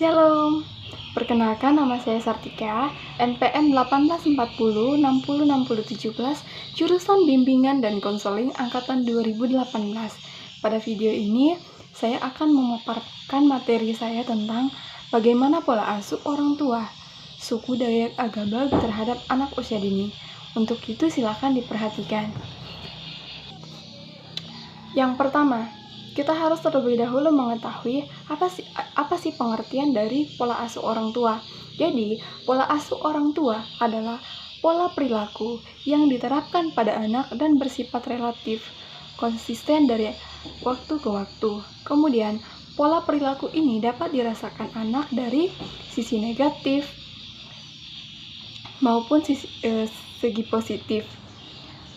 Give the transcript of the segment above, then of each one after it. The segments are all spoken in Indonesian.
Shalom, perkenalkan nama saya Sartika, NPM 1840606017, jurusan Bimbingan dan Konseling Angkatan 2018. Pada video ini, saya akan memaparkan materi saya tentang bagaimana pola asuh orang tua, suku Dayak Agabag terhadap anak usia dini. Untuk itu silakan diperhatikan. Yang pertama, kita harus terlebih dahulu mengetahui apa sih pengertian dari pola asuh orang tua. Jadi, pola asuh orang tua adalah pola perilaku yang diterapkan pada anak dan bersifat relatif konsisten dari waktu ke waktu. Kemudian, pola perilaku ini dapat dirasakan anak dari sisi negatif maupun segi positif.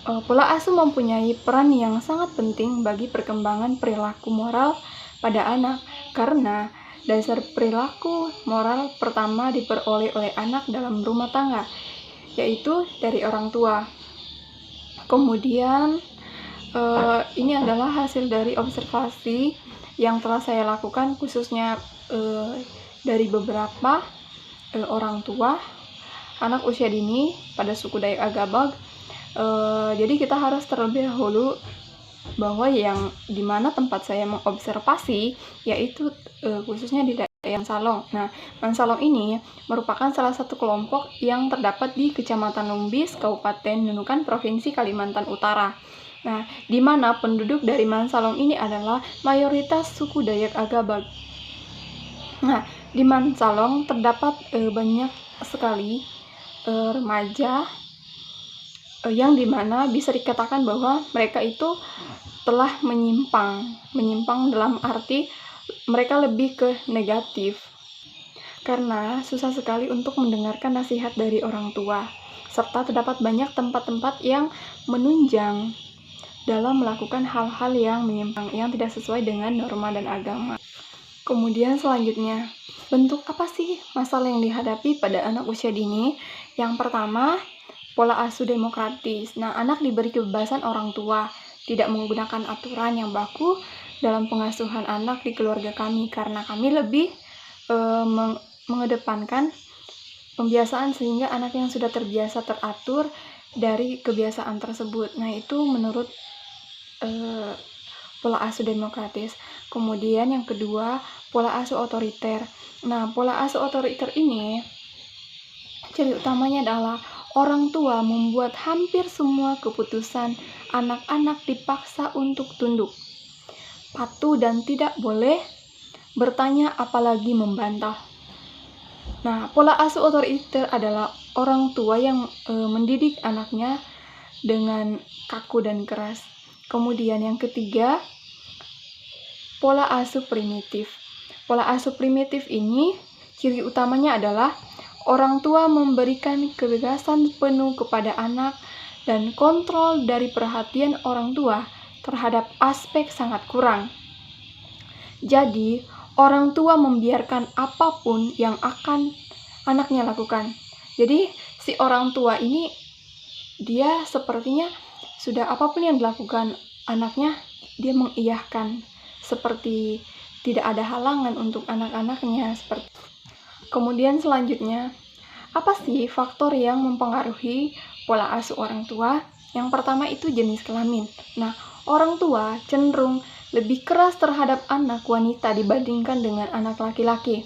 Pola asuh mempunyai peran yang sangat penting bagi perkembangan perilaku moral pada anak, karena dasar perilaku moral pertama diperoleh oleh anak dalam rumah tangga, yaitu dari orang tua. Kemudian, ini adalah hasil dari observasi yang telah saya lakukan, khususnya dari beberapa orang tua anak usia dini pada suku Dayak Agabag. Jadi kita harus terlebih dahulu bahwa yang dimana tempat saya mengobservasi yaitu khususnya di daerah Mansalong. Nah, Mansalong ini merupakan salah satu kelompok yang terdapat di Kecamatan Lumbis, Kabupaten Nunukan, Provinsi Kalimantan Utara. Nah, di mana penduduk dari Mansalong ini adalah mayoritas suku Dayak Agabag. Nah, di Mansalong terdapat banyak sekali remaja yang dimana bisa dikatakan bahwa mereka itu telah menyimpang dalam arti mereka lebih ke negatif, karena susah sekali untuk mendengarkan nasihat dari orang tua, serta terdapat banyak tempat-tempat yang menunjang dalam melakukan hal-hal yang menyimpang, yang tidak sesuai dengan norma dan agama. Kemudian selanjutnya, bentuk apa sih masalah yang dihadapi pada anak usia dini? Yang pertama, pola asuh demokratis. Nah, anak diberi kebebasan orang tua, tidak menggunakan aturan yang baku dalam pengasuhan anak di keluarga kami, karena kami lebih mengedepankan pembiasaan sehingga anak yang sudah terbiasa teratur dari kebiasaan tersebut. Nah, itu menurut pola asuh demokratis. Kemudian yang kedua, pola asuh otoriter. Nah, pola asuh otoriter ini ciri utamanya adalah orang tua membuat hampir semua keputusan anak-anak dipaksa untuk tunduk, patuh, dan tidak boleh bertanya apalagi membantah. Nah, pola asuh otoriter adalah orang tua yang mendidik anaknya dengan kaku dan keras. Kemudian yang ketiga, pola asuh primitif. Pola asuh primitif ini ciri utamanya adalah orang tua memberikan kebebasan penuh kepada anak dan kontrol dari perhatian orang tua terhadap aspek sangat kurang. Jadi, orang tua membiarkan apapun yang akan anaknya lakukan. Jadi, si orang tua ini dia sepertinya sudah apapun yang dilakukan anaknya, dia mengiyahkan seperti tidak ada halangan untuk anak-anaknya seperti. Kemudian selanjutnya, apa sih faktor yang mempengaruhi pola asuh orang tua? Yang pertama itu jenis kelamin. Nah, orang tua cenderung lebih keras terhadap anak wanita dibandingkan dengan anak laki-laki.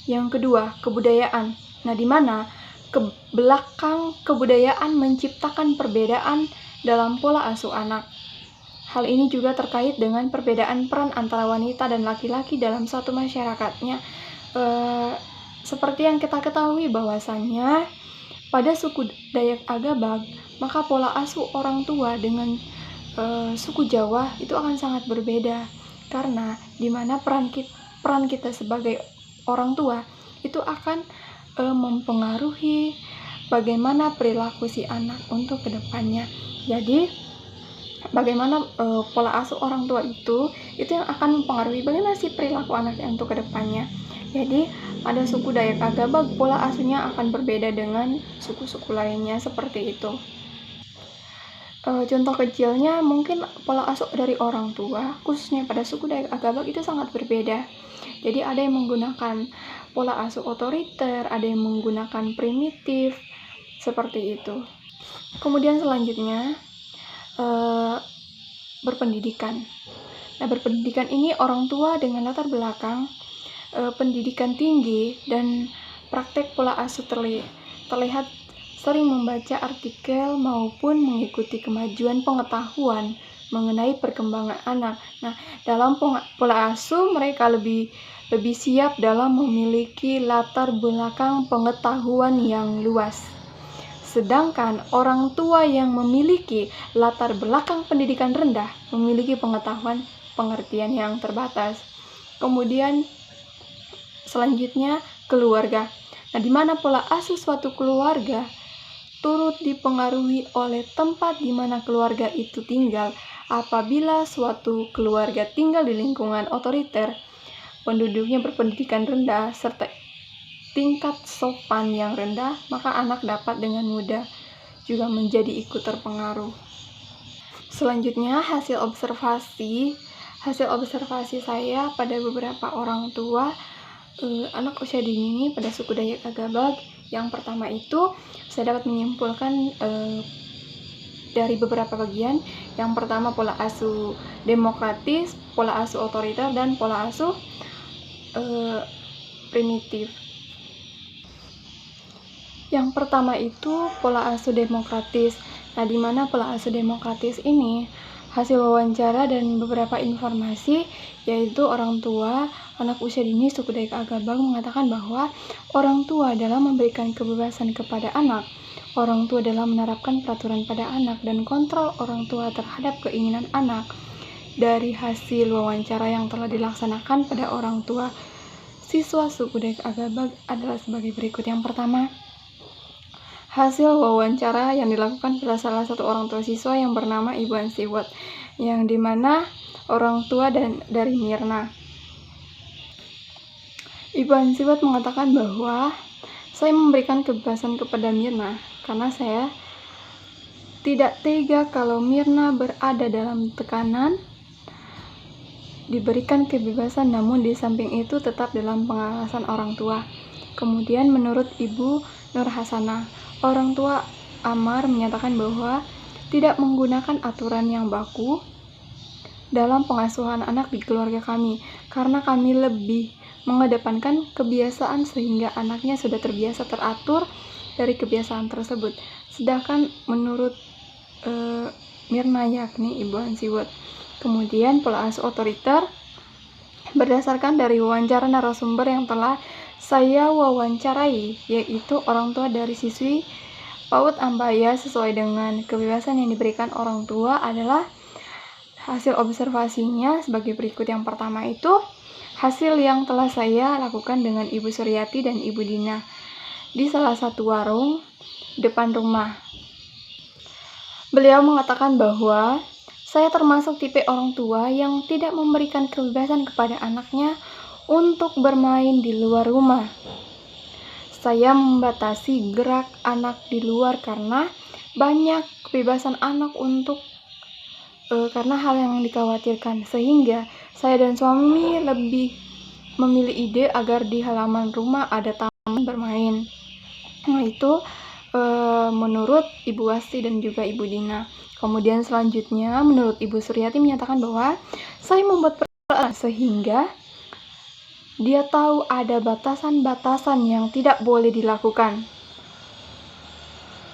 Yang kedua, kebudayaan. Nah, di mana belakang kebudayaan menciptakan perbedaan dalam pola asuh anak. Hal ini juga terkait dengan perbedaan peran antara wanita dan laki-laki dalam satu masyarakatnya. Seperti yang kita ketahui bahwasannya pada suku Dayak Agabag, maka pola asuh orang tua dengan suku Jawa itu akan sangat berbeda, karena dimana peran kita sebagai orang tua itu akan mempengaruhi bagaimana perilaku si anak untuk kedepannya. Jadi bagaimana pola asuh orang tua itu yang akan mempengaruhi bagaimana sih perilaku anak yang untuk kedepannya. Jadi pada suku Dayak Agabag pola asuhnya akan berbeda dengan suku-suku lainnya seperti itu. Contoh kecilnya mungkin pola asuh dari orang tua, khususnya pada suku Dayak Agabak itu sangat berbeda. Jadi ada yang menggunakan pola asuh otoriter, ada yang menggunakan primitif, seperti itu. Kemudian selanjutnya, berpendidikan. Nah, berpendidikan ini orang tua dengan latar belakang pendidikan tinggi dan praktek pola asuh terlihat sering membaca artikel maupun mengikuti kemajuan pengetahuan mengenai perkembangan anak. Nah, dalam pola asuh mereka lebih siap dalam memiliki latar belakang pengetahuan yang luas. Sedangkan orang tua yang memiliki latar belakang pendidikan rendah memiliki pengetahuan pengertian yang terbatas. Kemudian selanjutnya keluarga. Nah, di mana pola asuh suatu keluarga turut dipengaruhi oleh tempat di mana keluarga itu tinggal. Apabila suatu keluarga tinggal di lingkungan otoriter, penduduknya berpendidikan rendah serta tingkat sopan yang rendah, maka anak dapat dengan mudah juga menjadi ikut terpengaruh. Selanjutnya hasil observasi saya pada beberapa orang tua anak usia dini pada suku Dayak Agabak. Yang pertama itu saya dapat menyimpulkan dari beberapa bagian. Yang pertama pola asuh demokratis, pola asuh otoriter, dan pola asuh primitif. Yang pertama itu pola asuh demokratis. Nah, di mana pola asuh demokratis ini hasil wawancara dan beberapa informasi, yaitu orang tua anak usia dini suku Dayak Agabak mengatakan bahwa orang tua dalam memberikan kebebasan kepada anak, orang tua dalam menerapkan peraturan pada anak, dan kontrol orang tua terhadap keinginan anak. Dari hasil wawancara yang telah dilaksanakan pada orang tua siswa suku Dayak Agabak adalah sebagai berikut. Yang pertama, hasil wawancara yang dilakukan pada salah satu orang tua siswa yang bernama Ibu Ansiwat, yang dimana orang tua dari Mirna. Ibu Ansiwat mengatakan bahwa saya memberikan kebebasan kepada Mirna karena saya tidak tega kalau Mirna berada dalam tekanan, diberikan kebebasan namun di samping itu tetap dalam pengawasan orang tua. Kemudian menurut Ibu Nur Hasanah, orang tua Amar menyatakan bahwa tidak menggunakan aturan yang baku dalam pengasuhan anak di keluarga kami, karena kami lebih mengedepankan kebiasaan sehingga anaknya sudah terbiasa teratur dari kebiasaan tersebut. Sedangkan menurut Mirna, yakni Ibu Ansiwat, kemudian pola asuh otoriter berdasarkan dari wawancara narasumber yang telah saya wawancarai, yaitu orang tua dari siswi PAUD Ambaya, sesuai dengan kebebasan yang diberikan orang tua adalah hasil observasinya sebagai berikut. Yang pertama itu hasil yang telah saya lakukan dengan Ibu Suryati dan Ibu Dina di salah satu warung depan rumah. Beliau mengatakan bahwa saya termasuk tipe orang tua yang tidak memberikan kebebasan kepada anaknya untuk bermain di luar rumah. Saya membatasi gerak anak di luar karena banyak kebebasan anak untuk karena hal yang dikhawatirkan, sehingga saya dan suami lebih memilih ide agar di halaman rumah ada taman bermain. Nah, itu menurut Ibu Wasti dan juga Ibu Dina. Kemudian selanjutnya menurut Ibu Suryati menyatakan bahwa saya membuat peraturan sehingga dia tahu ada batasan-batasan yang tidak boleh dilakukan.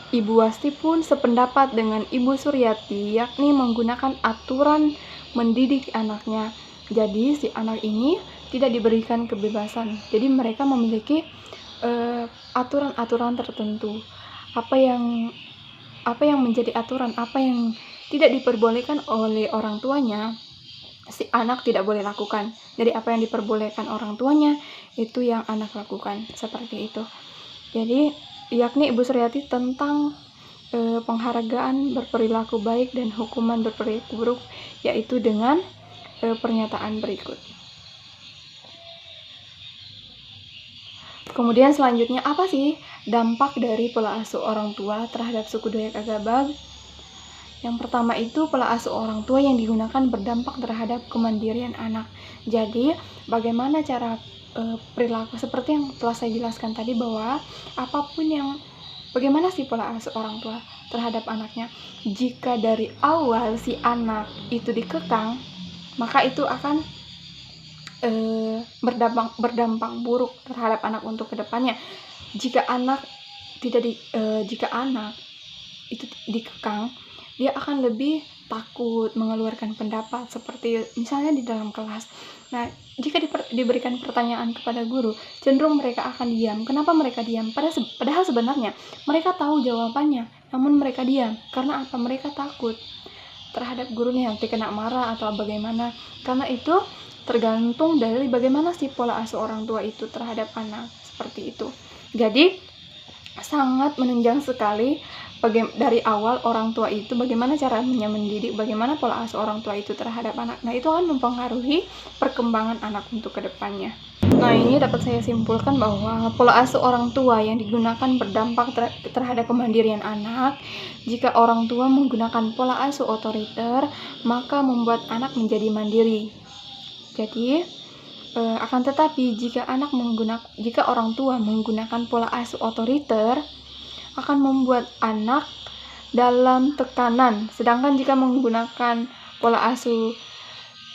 Ibu Wasti pun sependapat dengan Ibu Suryati, yakni menggunakan aturan mendidik anaknya. Jadi si anak ini tidak diberikan kebebasan. Jadi mereka memiliki aturan-aturan tertentu. Apa yang menjadi aturan, apa yang tidak diperbolehkan oleh orang tuanya, si anak tidak boleh lakukan. Jadi apa yang diperbolehkan orang tuanya, itu yang anak lakukan. Seperti itu. Jadi yakni Ibu Suryati tentang penghargaan berperilaku baik dan hukuman berperilaku buruk, yaitu dengan pernyataan berikut. Kemudian selanjutnya, apa sih dampak dari pola asuh orang tua terhadap suku Dayak Agabak? Yang pertama itu pola asuh orang tua yang digunakan berdampak terhadap kemandirian anak. Jadi, bagaimana cara perilaku seperti yang telah saya jelaskan tadi, bahwa bagaimana sih pola asuh orang tua terhadap anaknya. Jika dari awal si anak itu dikekang, maka itu akan berdampak buruk terhadap anak untuk kedepannya. Jika anak itu dikekang, dia akan lebih takut mengeluarkan pendapat, seperti misalnya di dalam kelas. Nah, jika diberikan pertanyaan kepada guru, cenderung mereka akan diam. Kenapa mereka diam? Padahal sebenarnya mereka tahu jawabannya, namun mereka diam. Karena apa? Mereka takut terhadap gurunya nanti kena marah atau bagaimana. Karena itu tergantung dari bagaimana sih pola asuh orang tua itu terhadap anak, seperti itu. Jadi sangat menunjang sekali dari awal orang tua itu bagaimana caranya mendidik, bagaimana pola asuh orang tua itu terhadap anak. Nah, itu akan mempengaruhi perkembangan anak untuk kedepannya. Nah, ini dapat saya simpulkan bahwa pola asuh orang tua yang digunakan berdampak terhadap kemandirian anak. Jika orang tua menggunakan pola asuh otoriter, maka membuat anak menjadi mandiri. Jadi, akan tetapi jika orang tua menggunakan pola asuh otoriter, akan membuat anak dalam tekanan. Sedangkan jika menggunakan pola asuh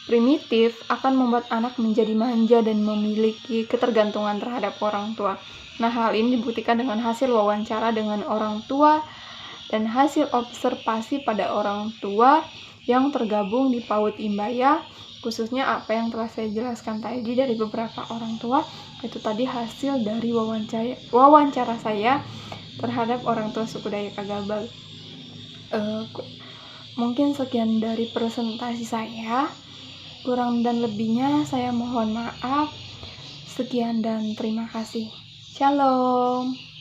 primitif, akan membuat anak menjadi manja dan memiliki ketergantungan terhadap orang tua. Nah, hal ini dibuktikan dengan hasil wawancara dengan orang tua dan hasil observasi pada orang tua yang tergabung di PAUD Imbaya. Khususnya apa yang telah saya jelaskan tadi dari beberapa orang tua, itu tadi hasil dari wawancara saya terhadap orang tua suku Dayak Agabal. Mungkin sekian dari presentasi saya. Kurang dan lebihnya saya mohon maaf. Sekian dan terima kasih. Shalom.